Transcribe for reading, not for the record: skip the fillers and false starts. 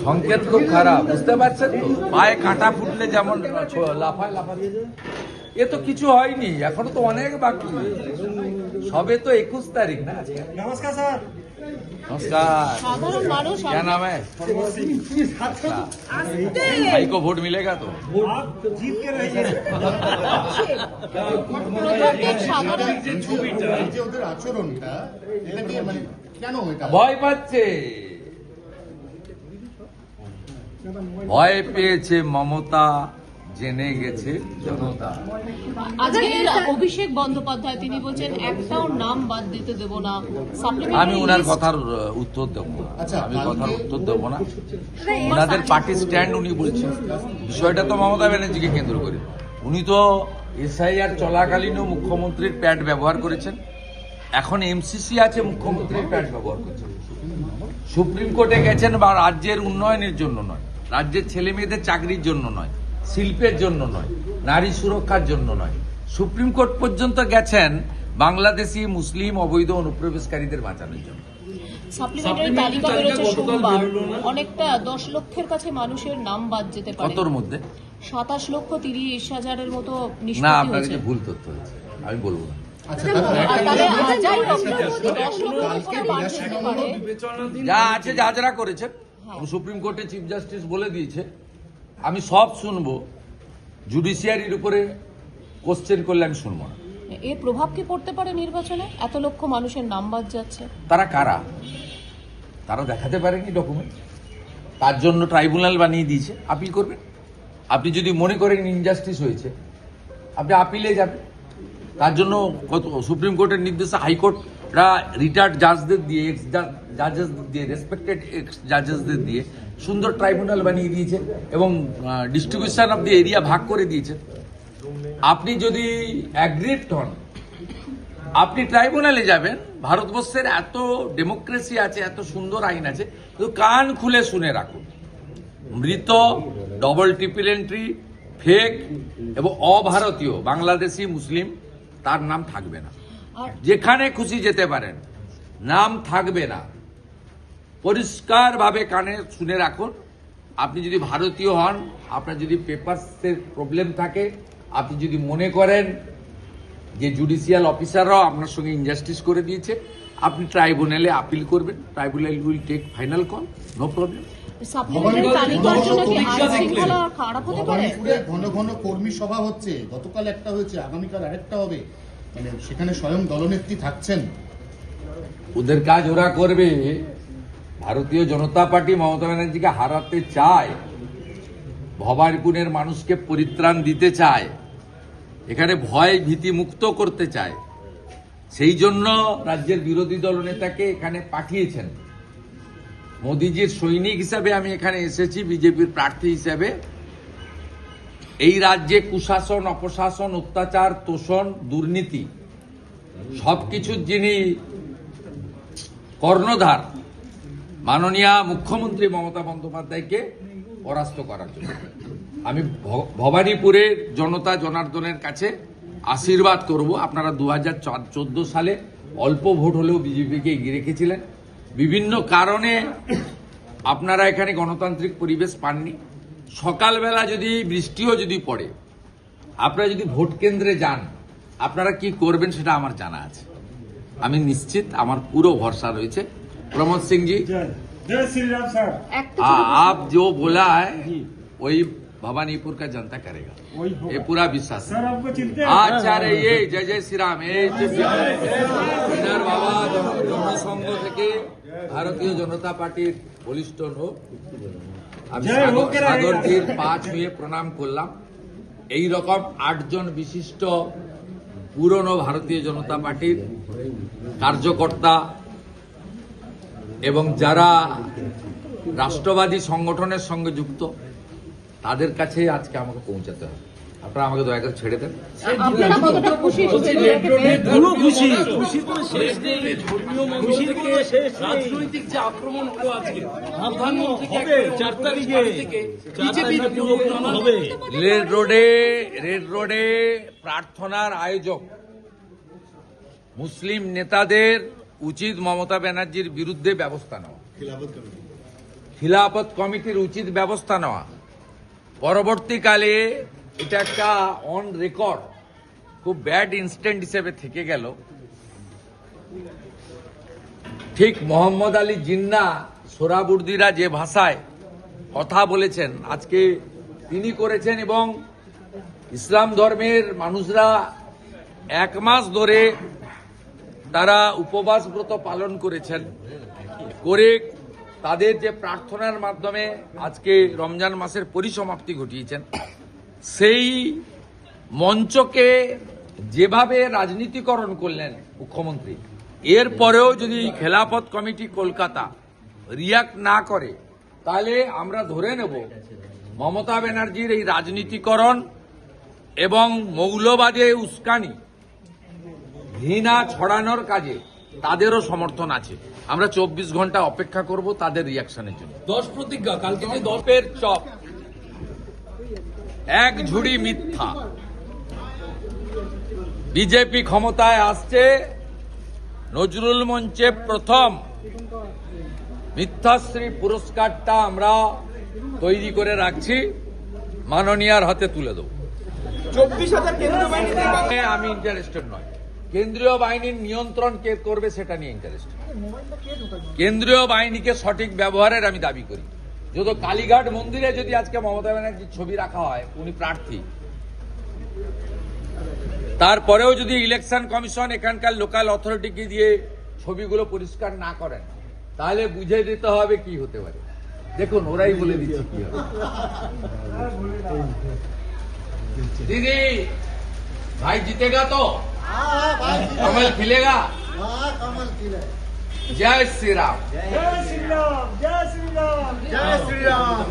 সংকেত খুব খারাপ, বুঝতে পারছেন তো? পায়ে কাঁটা ফুটলে যেমন লাফায় লাফায়, এ তো কিছু হয়নি, এখনো তো অনেক বাকি, সবে তো 21 তারিখ না। नमस्कार सर। नमस्कार। साधारण मानुष क्या नाम है? भाई को वोट मिलेगा तो आप जीत के रहिए। যে ওদের আচরণটা এটা কি মানে কেন এটা ভয় পাচ্ছে, ভয় পেয়েছে মমতা, জেনে গেছে জনতা। আজকের অভিষেক বন্দ্যোপাধ্যায় তিনি বলছেন একটাও নাম বাদ দিতে দেব না। আমি ওনার কথার উত্তর দেবো না, আমি কথার উত্তর দেবো না। ওনাদের পার্টি স্ট্যান্ড উনি বলছেন, বিষয়টা তো মমতা ব্যানার্জিকে কেন্দ্র করে। উনি তো এসআইআর চলাকালীনও মুখ্যমন্ত্রীর প্যাড ব্যবহার করেছেন, এখন এমসিসি আছে মুখ্যমন্ত্রীর প্যাড ব্যবহার করছেন। সুপ্রিম কোর্টে গেছেন বা রাজ্যের উন্নয়নের জন্য নয়, রাজ্যের ছেলে মেয়েদের চাকরির জন্য নয়, শিল্পের জন্য নয়, নারী সুরক্ষার জন্য নয়, সুপ্রিম কোর্ট পর্যন্ত গেছেন বাংলাদেশি মুসলিম অবৈধ অনুপ্রবেশকারীদের বাঁচানোর জন্য। সাপ্লিমেন্টারি তালিকা বেরোচ্ছে সোমবার, অনেকটা 10 লক্ষের কাছে মানুষের নাম বাদ যেতে পারে। কতর মধ্যে? 27,30,000-এর মতো না, নিষ্পত্তি আপনার হয়েছে। কাছে ভুল তথ্য হয়েছে, আমি বলবো না। আচ্ছা যা আছে যা যারা করেছেন, সুপ্রিম কোর্টে চিফ জাস্টিস বলে দিয়েছে, আমি সব শুনবো, জুডিশিয়ারির উপরে কোশ্চেন করলে আমি শুনবো না। এর প্রভাব কি পড়তে পারে নির্বাচনে? এত লক্ষ মানুষের নাম বাদ যাচ্ছে। তারা কারা? তারা দেখাতে পারেনি ডকুমেন্ট, তার জন্য ট্রাইব্যুনাল বানিয়ে দিয়েছে, আপিল করবেন। আপনি যদি মনে করেন ইনজাস্টিস হয়েছে, আপনি আপিলে যাবেন। তার জন্য সুপ্রিম কোর্টের নির্দেশে হাইকোর্টরা রিটায়ার্ড জাজদের দিয়ে, এক্স জাজেসদের দিয়ে, রেসপেক্টেড এক্স জাজেসদের দিয়ে সুন্দর ট্রাইব্যুনাল বানিয়ে দিয়েছে এবং ডিস্ট্রিবিউশন অফ দি এরিয়া ভাগ করে দিয়েছে। আপনি যদি অ্যাগ্রিভড হন, আপনি ট্রাইব্যুনালে যাবেন। ভারতবর্ষের এত ডেমোক্রেসি আছে, এত সুন্দর আইন আছে, তো কান খুলে শুনে রাখুন। মৃত, ডবল ট্রিপল এন্ট্রি, ফেক এবং অভারতীয় বাংলাদেশি মুসলিম, তার নাম থাকবে না। যেখানে খুশি যেতে পারেন, নাম থাকবে না। পরিষ্কারভাবে কানে শুনে রাখুন। আপনি যদি ভারতীয় হন, আপনার যদি পেপারসের প্রবলেম থাকে, আপনি যদি মনে করেন যে জুডিশিয়াল অফিসাররাও আপনার সঙ্গে ইনজাস্টিস করে দিয়েছে, আপনি ট্রাইব্যুনালে আপিল করবেন। Tribunal will take final call, no problem. ঘন ঘন কর্মী সভা হচ্ছে, গতকাল একটা হয়েছে, আগামীকাল আরেকটা হবে, মানে সেখানে স্বয়ং দলনেত্রী থাকছেন। ওদের কাজ ওরা করবে। ভারতীয় জনতা পার্টি মমতা ব্যানার্জিকে হারাতে চায়, ভবানীপুরের মানুষকে পরিত্রাণ দিতে চায়, এখানে ভয় ভীতি মুক্ত করতে চায়। সেই জন্য রাজ্যের বিরোধী দল নেতাকে এখানে পাঠিয়েছেন। মোদিজির সৈনিক হিসাবে আমি এখানে এসেছি, বিজেপির প্রার্থী হিসাবে। এই রাজ্যে কুশাসন, অপশাসন, অত্যাচার, তোষণ, দুর্নীতি সবকিছুর যিনি কর্ণধার, মাননীয় মুখ্যমন্ত্রী মমতা বন্দ্যোপাধ্যায়কে পরাস্ত করার জন্য আমি ভবানীপুরের জনতা জনার্দনের কাছে আশীর্বাদ করব। আপনারা 2014 সালে অল্প ভোট হলেও বিজেপিকে এগিয়ে রেখেছিলেন। বিভিন্ন কারণে আপনারা এখানে গণতান্ত্রিক পরিবেশ পাননি। সকালবেলা যদি বৃষ্টিও যদি পড়ে, আপনারা যদি ভোট কেন্দ্রে যান, আপনারা কি করবেন সেটা আমার জানা আছে। আমি নিশ্চিত, আমার পুরো ভরসা রয়েছে। प्रमोद सिंह जी, जय श्री राम सर। आप जो बोला है वही भवानीपुर का जनता करेगा, ये पूरा विश्वास है। सर आपको चिंता है? अच्छा रहिए, जय जय श्री राम। বাবা জনসংঘ থেকে ভারতীয় জনতা পার্টির বলিষ্ঠ লোক, আমি সাগরজির 5 ছুঁয়ে প্রণাম করলাম। এই রকম 8 জন বিশিষ্ট পুরনো ভারতীয় জনতা পার্টির কার্যকর্তা এবং যারা রাষ্ট্রবাদী সংগঠনের সঙ্গে যুক্ত, তাদের কাছে আজকে আমাকে পৌঁছাতে হবে। আপনারা আমাকে দয়া করে ছেড়ে দেন। রাজনৈতিক যে আক্রমণ হলো আজকে, প্রধানমন্ত্রীকে 4 তারিখে রেড রোডে প্রার্থনার আয়োজক মুসলিম নেতাদের উচিত মমতা ব্যানার্জির বিরুদ্ধে ব্যবস্থা নেওয়া। খিলাফত কমিটির উচিত ব্যবস্থা নেওয়া। পরবর্তীকালে এটা একটা অন রেকর্ড খুব ব্যাড ইনস্ট্যান্ট হিসেবে থেকে গেল। ঠিক মোহাম্মদ আলী জিন্নাহ সোহরাবুর্দিরা যে ভাষায় কথা বলেছেন আজকে তিনি করেছেন, এবং ইসলাম ধর্মের মানুষরা 1 মাস ধরে তারা উপবাস ব্রত পালন করেছেন, করে তাদের যে প্রার্থনার মাধ্যমে আজকে রমজান মাসের পরিসমাপ্তি ঘটিয়েছেন, সেই মঞ্চকে যেভাবে রাজনীতিকরণ করলেন মুখ্যমন্ত্রী, এরপরেও যদি খেলাফত কমিটি কলকাতা রিয়াক্ট না করে তাহলে আমরা ধরে নেব মমতা ব্যানার্জির এই রাজনীতিকরণ এবং মৌলবাদে উস্কানি ঘৃণা ছড়ানোর কাজে তাদেরও সমর্থন আছে। আমরা 24 ঘন্টা অপেক্ষা করব তাদের রিয়াকশনের জন্য। 10 প্রতিজ্ঞা কালকে যে 10 দপের চপ, এক ঝুড়ি মিথ্যা। বিজেপি ক্ষমতায় আসছে, নজরুল মঞ্চে প্রথম মিথ্যাশ্রী পুরস্কারটা আমরা তৈরি করে রাখছি, মাননীয়ার হাতে তুলে দেব। 24,000 কেন্দ্রীয় বাহিনী আমি ইন্টারেস্টেড নয়, কেন্দ্রীয় বাহিনীর নিয়ন্ত্রণ কে করবে সেটা নিয়ে ইন্টারেস্টেড। কেন্দ্রীয় বাহিনীকে সঠিক ব্যবহারের আমি দাবি করি। যদি কালীঘাট মন্দিরে যদি আজকে মমতা ব্যানার্জির ছবি রাখা হয়, উনি প্রার্থী, তারপরেও যদি ইলেকশন কমিশন এখানকার লোকাল অথরিটিকে দিয়ে ছবিগুলো পরিষ্কার না করেন, তাহলে বুঝে দিতে হবে কি হতে পারে। দেখুন, ওরাই বলে দিচ্ছে কি হবে। দিদি ভাই জিতেगा तो कमल खिलेगा। जय श्री राम। जय श्री राम, जय श्री राम, जय श्री राम।